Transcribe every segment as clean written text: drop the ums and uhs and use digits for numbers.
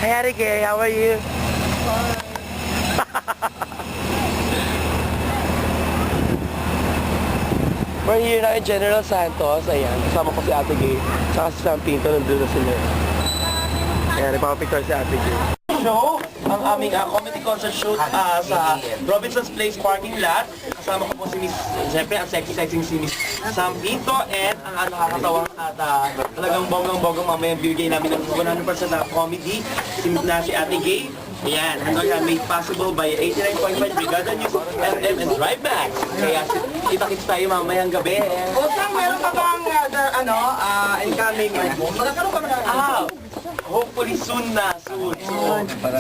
Hi, Ate Gay. How are you? We're here na in General Santos. Ayan, kasama ko si Ate Gay. Saka si Sam Pinto, nandun na sila. Ayan, nagpapapicture si Ate Gay. Show, ang aming comedy concert shoot sa Robinson's Place parking lot. Kasama ko po si Miss, siyempre ang sexy si Miss Sam Pinto and ang nakakatawang at talagang bonggang-bonggang mamaya bibigay namin ng 100% na comedy na si Ate Gay. Ayan, hanggang made possible by 89.5 Brigada News FM and Drive Max. Kaya kita-kits tayo mamayang gabi. O, Sam, meron ka bang incoming? Magkakaroon ka na Hopefully soon na, soon.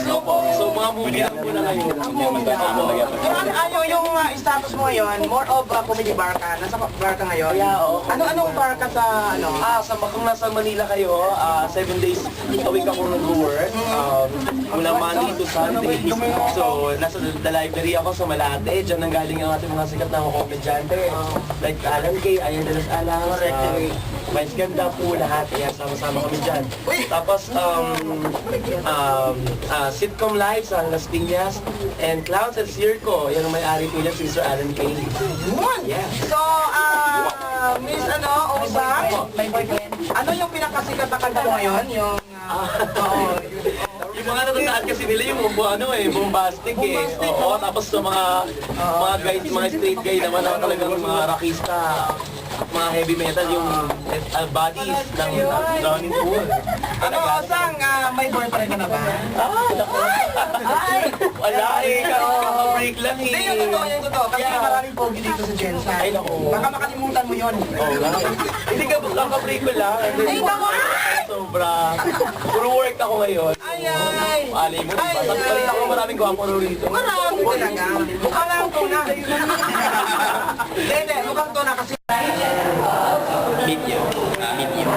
So mga movie lang muna ngayon. Ano yung status mo ngayon? More of comedy bar ka? Nasa bar ka ngayon? Yeah, oo. Anong bar ka sa Kung nasa Manila kayo, 7 days a week ako nag-work. Mula Monday to Sunday. So, nasa the library ako sa Malate. Diyan nanggaling ang ating mga sikat na mga komedyante. Like Alan Kay, Ayan de los Alas, Vice Ganda po, lahat. Ayan, sama-sama kami dyan. Tapos, sitcom live sa Las Piñas and Clowns at Circo. Yan ang may-ari po niya, si Sir Alan Kay. Yeah. So, Miss Osa, ano yung pinakasikat na kanta mo ngayon? Yung, yung mga natandaan kasi nila yung bombastic eh. Oo, tapos sa mga guys, mga straight guy naman na talagang mga rockista, mga heavy metal, yung bodies ng Drowning Pool. Osang, may boyfriend ka na ba? Wala eh, kaka-break lang eh. Hindi, yung totoo. Kasi maraming pogi dito sa Gensan. Ay, naku. Baka makalimutan mo yun. Hindi ka kaka-break ko lang. Ay, naku! Sobra. Puro work ako ngayon. Ay! Alay mo, diba? Sabi ako maraming gwapo rito. Marami talaga. Mukhang lang tuna. Hindi, mukhang tuna kasi. Medium. Medium.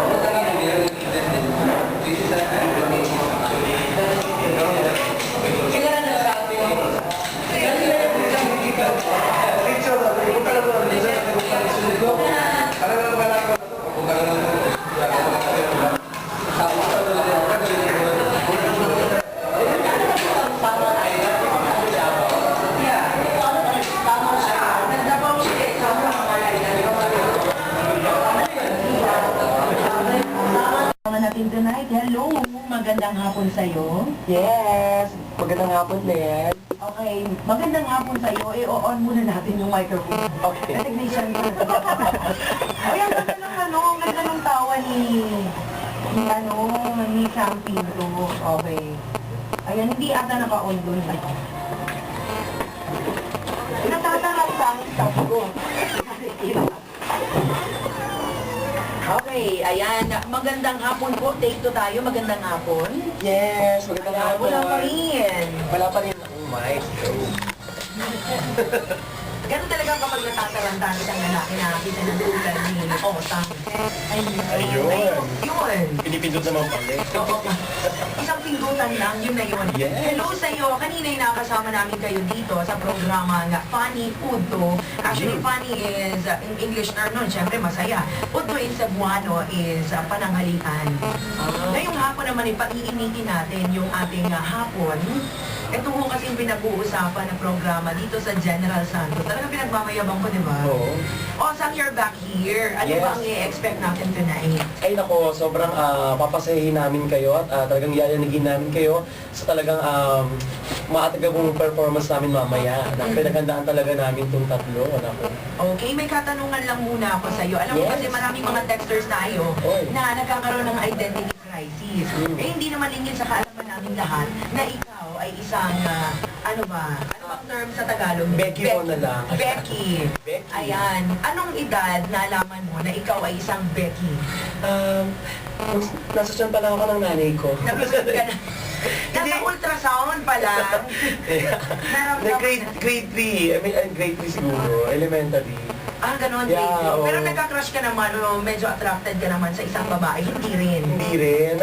Natin tonight. Hello! Magandang hapon sa'yo. Yes! Magandang hapon, Len. Okay, magandang hapon sa'yo. I-on muna natin yung microphone. Okay. Technician mo. Ay, ang ganda ng tawa ni Sam Pinto. Okay. Ayan, hindi ata naka-on doon. Natatarap sa akin, sabi ko. Okay, ayan. Magandang hapon po. Take 2 tayo. Magandang hapon. Yes! Magandang Ayan, hapon. wala pa rin. Wala pa rin akong mic. Ganun talaga kapag natataranta ang lalaki na kita ng tulad ni Osang. Ayun. Yun. Pinipindot naman pala. Oo. Isang pindutan lang, yun na yun. Yes. Hello sa iyo. Kanina yung nakasama namin kayo dito sa programa na Funny Puto. Actually, funny is in English term nun, syempre masaya. Puto in Cebuano is pananghalian. Ngayong hapon naman, ipaiinitin natin yung ating hapon. Ito ho kasi yung pinag-uusapan ng programa dito sa General Santos. Talagang pinagmamayabang ko, di ba? Oo. Osang, you're back here. Ano Yes. ba ang i-expect natin tonight? Ay nako, sobrang papasahin namin kayo at talagang yayanigin namin kayo sa talagang maatagabong performance namin mamaya. Pinaghandaan talaga namin itong tatlo. Nako. Okay, may katanungan lang muna ako sa iyo. Alam mo Yes. kasi maraming mga texters tayo Oy. na nagkakaroon ng identity crisis. Eh, hindi naman lingid sa kaalaman namin lahat na ikaw ay isang, ano bang term sa Tagalog? Becky mo na lang. Becky. Becky. Ayan. Anong edad nalaman mo na ikaw ay isang Becky? Nasa tiyan pa lang ako ng nanay ko. Nabisit ka na. Nasa ultrasound pa lang. Grade 3. I mean, grade 3 siguro. Elementary. Ganon. Yeah, oo. Pero nagka-crush ka naman o medyo attracted ka naman sa isang babae? Hindi rin. Hindi rin.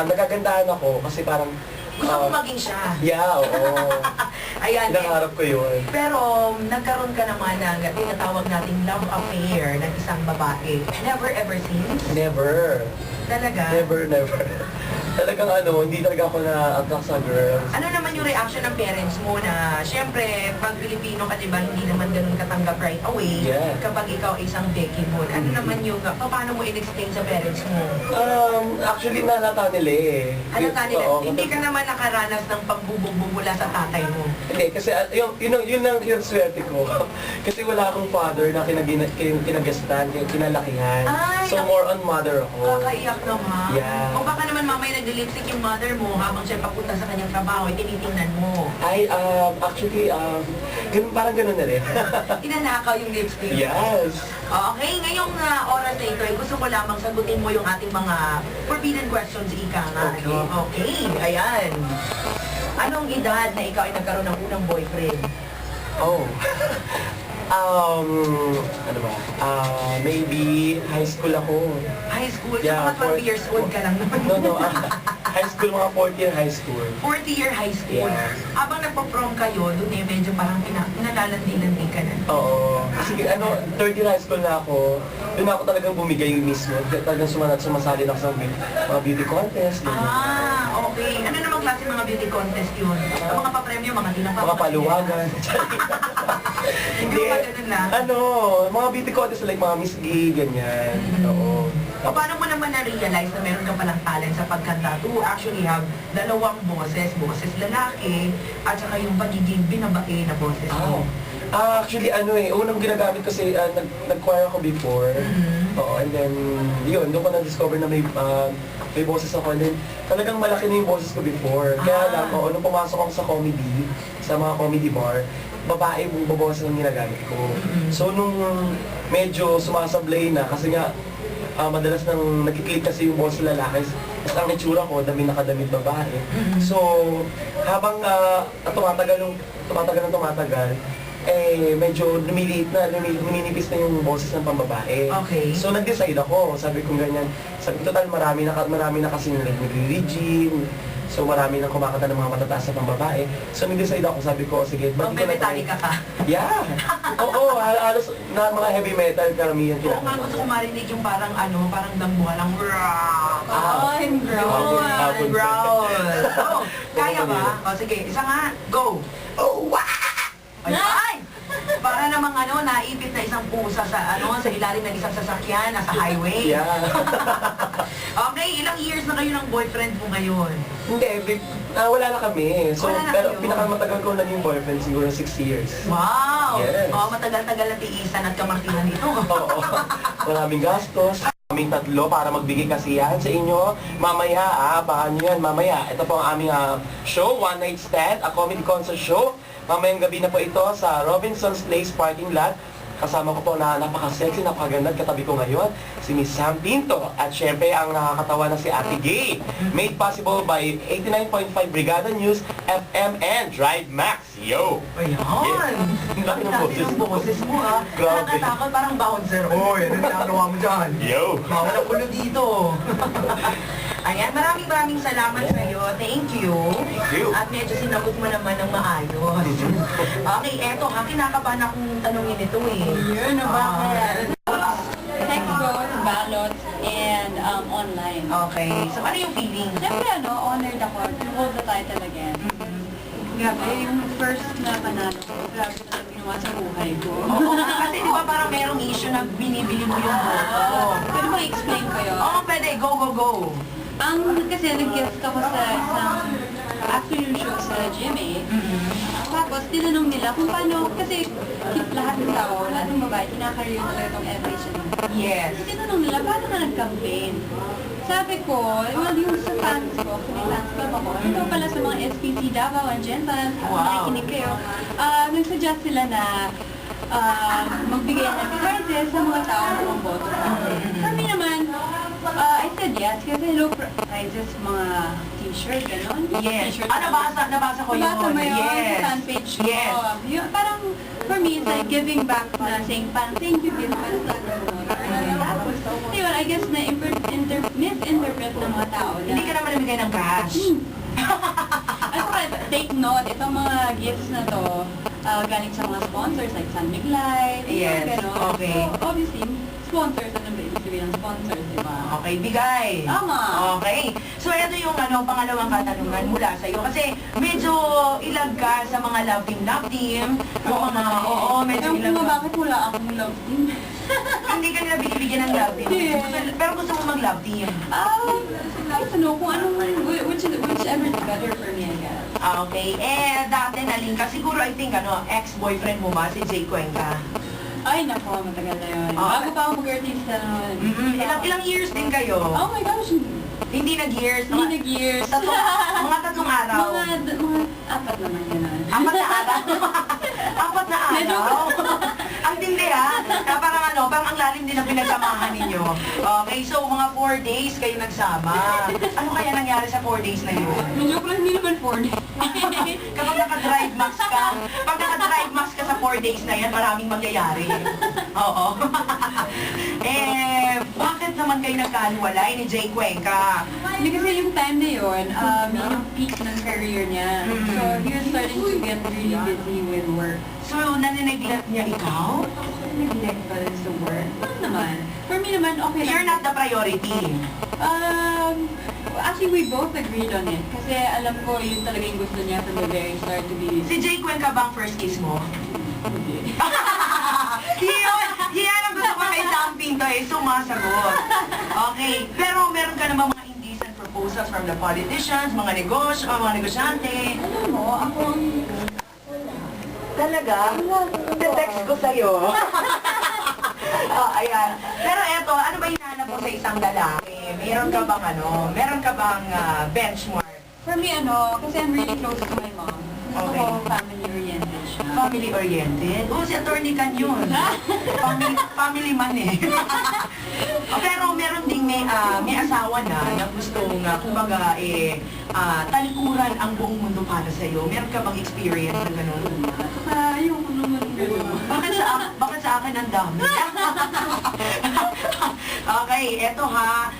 Nagkagandahan ako kasi parang Gusto ko maging siya. yeah, oo. Ayan. Pinangarap ko yun. Pero nagkaroon ka naman ng tinatawag nating love affair ng isang babae. Never ever since? Never. Talaga? Never. Talagang hindi talaga ako na-attract sa girls. Ano naman yung reaction ng parents mo na, syempre, pag Pilipino ka, diba, hindi naman ganun katanggap right away Yeah. kapag ikaw ay isang Becky mo. Ano naman yung, paano mo in-explain sa parents mo? Actually, nalata nila eh. Ano nila? Oo, Hindi ka naman nakaranas ng pagbubugbog mula sa tatay mo. Hindi, kasi yun ang swerte ko. Kasi wala akong father na kinagastan, kinalakihan. Ay, So, more on mother ako. Kakaiyak naman. Yeah. O baka naman mamaya nag-lipstick yung mother mo habang siya papunta sa kanyang trabaho, tinitingnan mo. Ay, actually, parang ganun na rin. Tinanakaw yung lipstick. Yes. Okay, ngayong oras na ito, gusto ko lamang sagutin mo yung ating mga forbidden questions, ika nga. Okay. Ano? Okay, ayan. Anong edad na ikaw ay nagkaroon ng unang boyfriend? Oh. Ano ba? Maybe high school ako. High school? So Yeah, mga 12 years old ka lang naman. No, high school, mga 4th year high school. 40 year high school. Yeah. Habang nagpo-prom kayo, doon medyo parang pinalalandi-landi ka na. Oo. Kasi 3rd year high school na ako, doon ako talagang bumigay mismo. Talagang sumasali na ako sa mga beauty contest. ganyan. Okay. Ano namang klase mga beauty contest yun? Ang mga papremyo, mga tinapa. Mga paluwagan. Hindi ba ganun lang? Mga beauty contest like mga Miss Gay, ganyan. Oo. O paano mo naman na-realize na meron ka palang talent sa pagkanta to actually have dalawang boses lalaki, at saka yung pagiging binabae na boses mo? Actually, unang ginagamit kasi, nag-choir ako before. Oo, and then, doon ko na-discover na may boses ako. And then, talagang malaki na yung boses ko before. Kaya lang, nung pumasok ako sa comedy, sa mga comedy bar, babae mong baboses ang ginagamit ko. So, nung medyo sumasablay na, kasi nga, madalas nang nagkiklik kasi yung boses ng lalaki. At ang itsura ko, nakadamit babae. So, habang tumatagal, medyo luminipis na yung boses ng pambabae. Okay. So, nag-decide ako. Sabi ko ganyan, total marami na kasi nag-regime. So, marami nang kumakanta ng mga matataas na pambabae. So, nag-decide ako, sabi ko, sige, ba't di ko na Metallica ka? Yeah! Oo, halos na mga heavy metal karamihan Oo nga, gusto ko marinig yung parang parang dambuha lang. I'm Hapon. growl. Kaya ba? O sige, isa nga, go! Oh, wow! Ay! Para namang naipit na isang pusa sa sa ilalim ng isang sasakyan, nasa highway. Yeah. Okay, ilang years na kayo ng boyfriend mo ngayon? Hindi, wala na kami. So, Wala na pero kayo? pinakamatagal ko naging boyfriend siguro 6 years. Wow! Yes. Matagal-tagal na tiisan at kamartihan ito. Oo. Maraming gastos. Kaming tatlo para magbigay kasiyahan sa inyo. Mamaya, abangan nyo yan. Mamaya, ito po ang aming show, One Night Stand, a comedy concert show. Mamayang gabi na po ito sa Robinson's Place parking lot. Kasama ko po na napaka-sexy, napakaganda at katabi ko ngayon, si Miss Sam Pinto. At syempre, ang nakakatawa na si Ate Gay. Made possible by 89.5 Brigada News, FM, and Drive Max. Yo! Ayan! Ang laki ng boses Ang boses mo ha. Grabe. Nakakatakot, parang bouncer. Oy, ano ginagawa mo dyan? Yo! Bawal ang ulo dito. Ayan, maraming salamat sa iyo. Thank you. Thank you. At medyo sinagot mo naman ng maayos. Okay, eto ha, kinakabahan akong tanongin ito eh. Yun, bakit? Text vote, ballot, and online. Okay, so ano yung feeling? Siyempre, honored ako to hold the title again. Grabe, yung first na panalo ko, grabe na ginawa sa buhay ko. Oo, kasi di ba parang merong issue na binibili mo yung boto? Pwede mo i-explain ko yun? Oo, pwede. Go, go, go. Kasi nag-guest ako sa isang afternoon show sa GMA. Tapos, tinanong nila kung paano, kasi lahat ng tao, lahat ng babae, kinakaroon nila itong evasion. Yes. Tinanong nila, paano ka nag-campaign? Sabi ko, well, yung sa fans ko, kung may fans club ako, ito pala sa mga SPC Davao and Gentan, Wow. nakikinig kayo, nagsuggest sila na magbigay ng prizes sa mga tao na magboto. Kami naman, I said yes, kasi low prizes, mga t-shirt, gano'n. Yes. T-shirt. Nabasa ko yun. Nabasa mo yun Yes. sa fan page ko. Yes. Yun, parang, for me, it's like giving back na saying, parang thank you, give back sa Tapos, yun, I guess misinterpret ng mga tao na, Hindi ka naman namigay ng cash. at saka, take note, itong mga gifts na to, galing sa mga sponsors like San Mig Life, Yes, gano'n. okay. So, obviously, sponsors, ano ba ibig sabihin ng sponsors? di ba? Okay, bigay. Tama. Okay. So, ito yung pangalawang katanungan mula sa iyo. Kasi medyo ilag ka sa mga love team. Yung mga, medyo Ewan ko ilag nga ka. bakit wala akong love team. Hindi ka nila binibigyan ng love team. Yeah. Pero gusto mo mag-love team. I don't know kung anong, whichever is better for me, I guess. Okay. Dati naling ka. Siguro, I think, ex-boyfriend mo ba, si Jay Cuenca? Ay, nako, matagal na yun. Oh. Bago pa ako mag-artista noon. Ilang years din kayo? Oh my gosh, Hindi nag-years? hindi nag-years. Mga tatlong araw? Mga apat naman yun. Apat na araw? Apat na araw? Ang tindi parang ang lalim din ang pinagsamahan ninyo. Okay, so mga 4 days kayo nagsama. Ano kaya nangyari sa 4 days na yun? Joke lang, hindi naman 4 days. Kapag naka-drive max ka, pag naka-drive max ka sa 4 days na yan, maraming mangyayari. Oo. Bakit naman kayo nagkahiwalay ni Jay Cuenca? Hindi kasi yung time na yun, yun yung peak ng career niya. So, he was starting to get really busy with work. So, nanineglet niya ikaw? Neglect pa rin sa work. Ano naman? For me naman, okay lang. You're not the priority. Actually, we both agreed on it. Kasi alam ko yun talaga yung gusto niya from the very start to be... Si Jay Cuenca ba ang first kiss mo? Yan ang gusto ko kay Sam Pinto sumasagot. Okay, pero meron ka naman mga indecent proposals from the politicians, mga negosyante. Alam mo, ako ang... Talaga? Te-text ko sa'yo. Ayan. Pero eto, ano ba hinahanap mo sa isang lalaki? Meron ka bang benchmark? For me, kasi I'm really close to my mom. Gusto Okay. ko family-oriented siya. Family-oriented? Si Attorney Can yun. Family man eh. Pero meron ding may asawa na gustong, kumbaga, talikuran ang buong mundo para sa'yo. Meron ka bang experience na gano'n? Ayoko naman gano'n. Bakit sa akin ang dami? Okay, eto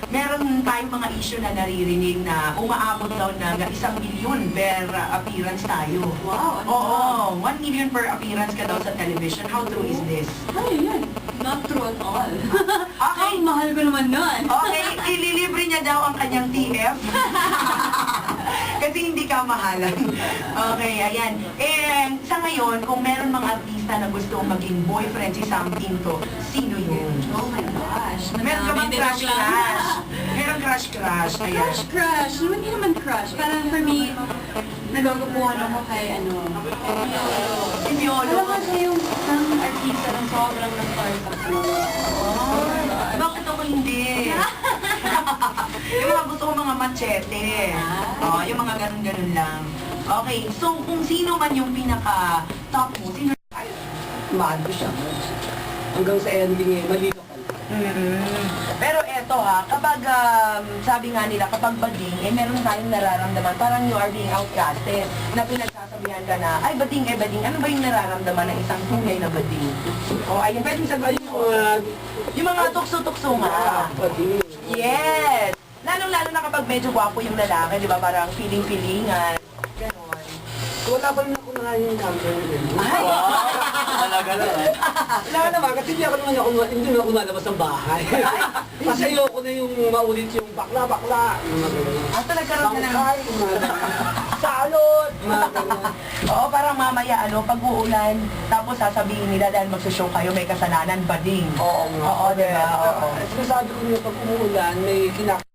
meron tayong mga issue na naririnig na umaabot daw ng 1 million per appearance tayo. Wow, Oo, 1 million per appearance ka daw sa television. How true is this? Ay, yun. Not true at all. Okay. Ang mahal ko naman nun. Okay, ililibre niya daw ang kanyang TF. Kasi hindi ka mahalan. Okay, ayan. Sa ngayon, kung meron mga artista na gusto maging boyfriend si Sam Pinto, sino yun? Oh my gosh. Meron ka bang crush-crush? Meron crush-crush. Ayan. Crush. Hindi naman crush. Parang for me, nagagupuhan ako kay Si Piolo. Alam mo siya yung isang artista na sobrang na-start ako. Bakit ako hindi? Yung mga gusto ko mga machete. Yung mga ganun-ganun lang. Okay, so kung sino man yung pinaka-top mo, sino? Mahal ko siya. Hanggang sa ending malino ka lang. Pero eto kapag, sabi nga nila, kapag bading, meron tayong nararamdaman, parang you are being outcasted, na pinagsasabihan ka na, ay bading, bading, ano ba yung nararamdaman ng isang tunay na bading? Ayun, pwedeng sabihin mo. Yung mga tukso-tukso nga. Yes! Lalong-lalo na kapag medyo gwapo yung lalaki, di ba? Parang feeling-feelingan. Ganon. Wala pa rin ako na yung camera. Ay! Talaga lang. Wala naman, kasi hindi na ako malabas ng bahay. Kasi ayoko na yung maulit yung bakla-bakla. Talaga rin na ng... Ay, salot! Oo, parang mamaya, pag uulan, tapos sasabihin nila dahil magsushow kayo, may kasalanan, bading. Oo nga. Oo, di ba? Oo. Sinasabi ko nyo, pag umuulan, may